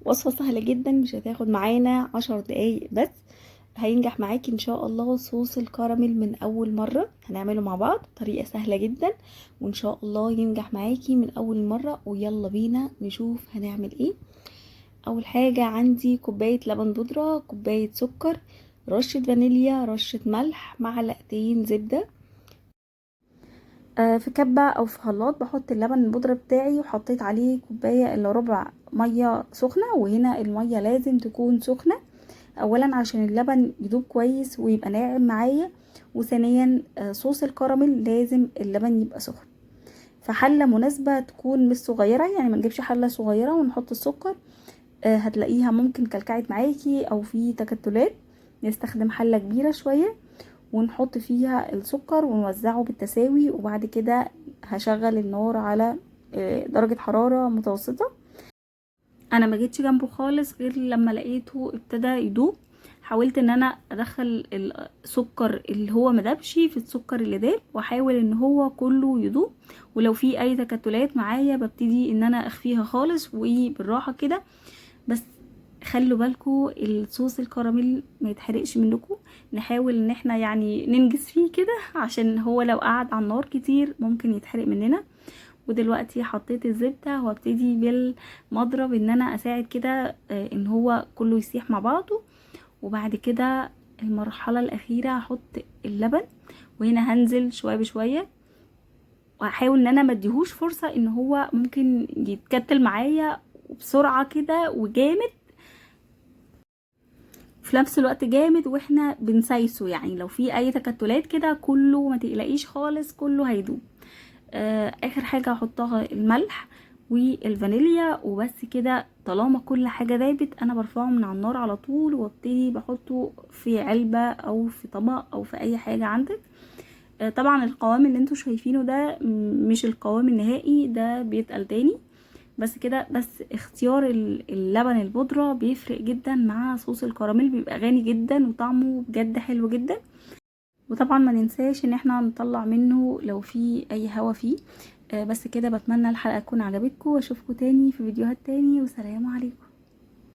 وصفة سهلة جدا، مش هتاخد معانا 10 دقايق بس. هينجح معاكي ان شاء الله. صوص الكراميل من اول مرة هنعمله مع بعض، طريقة سهلة جدا وان شاء الله ينجح معاكي من اول مرة. ويلا بينا نشوف هنعمل ايه. اول حاجة عندي كوباية لبن بودرة، كوباية سكر، رشة فانيليا، رشة ملح، معلقتين زبدة. في كبة او في خلاط بحط اللبن البودرة بتاعي، وحطيت عليه كوباية الا ربع مية سخنة، وهنا المية لازم تكون سخنة اولا عشان اللبن يدوب كويس ويبقى ناعم معايا، وثانيا صوص الكراميل لازم اللبن يبقى سخن. فحلة مناسبة تكون مش صغيرة، يعني ما نجيبش حلة صغيرة ونحط السكر، هتلاقيها ممكن كلكعت معاكي او في تكتلات. نستخدم حلة كبيرة شوية ونحط فيها السكر ونوزعه بالتساوي، وبعد كده هشغل النار على درجة حرارة متوسطة. انا ما جيتش جنبه خالص غير لما لقيته ابتدى يدوب. حاولت ان انا ادخل السكر اللي هو مدبش في السكر اللي داب، واحاول ان هو كله يدوب. ولو في اي تكتلات معايا ببتدي ان انا اخفيها خالص وبالراحة كده. بس خلوا بالكو الصوص الكراميل ما يتحرقش منكم. نحاول ان احنا يعني ننجز فيه كده عشان هو لو قعد على النار كتير ممكن يتحرق مننا. ودلوقتي حطيت الزبدة وابتدي بالمضرب ان انا اساعد كده ان هو كله يسيح مع بعضه. وبعد كده المرحلة الاخيرة هحط اللبن، وهنا هنزل شوية بشوية، وهحاول ان انا مديهوش فرصة ان هو ممكن يتكتل معايا بسرعة كده وجامد في نفس الوقت جامد، واحنا بنسايسه. يعني لو في اي تكتلات كده كله ما تقلقيش خالص، كله هيدوب. اخر حاجة هحطها الملح والفانيليا وبس كده. طالما كل حاجة دابت انا برفعه من على النار على طول، وابتدي بحطه في علبة او في طبق او في اي حاجة عندك. طبعا القوام اللي انتوا شايفينه ده مش القوام النهائي، ده بيتقل تاني. بس كده بس. اختيار اللبن البودرة بيفرق جدا مع صوص الكراميل، بيبقى غني جدا وطعمه بجد حلو جدا. وطبعا ما ننساش ان احنا نطلع منه لو في اي هوا فيه. بس كده. بتمنى الحلقة تكون عجبتكم، واشوفكم تاني في فيديوهات تاني، وسلام عليكم.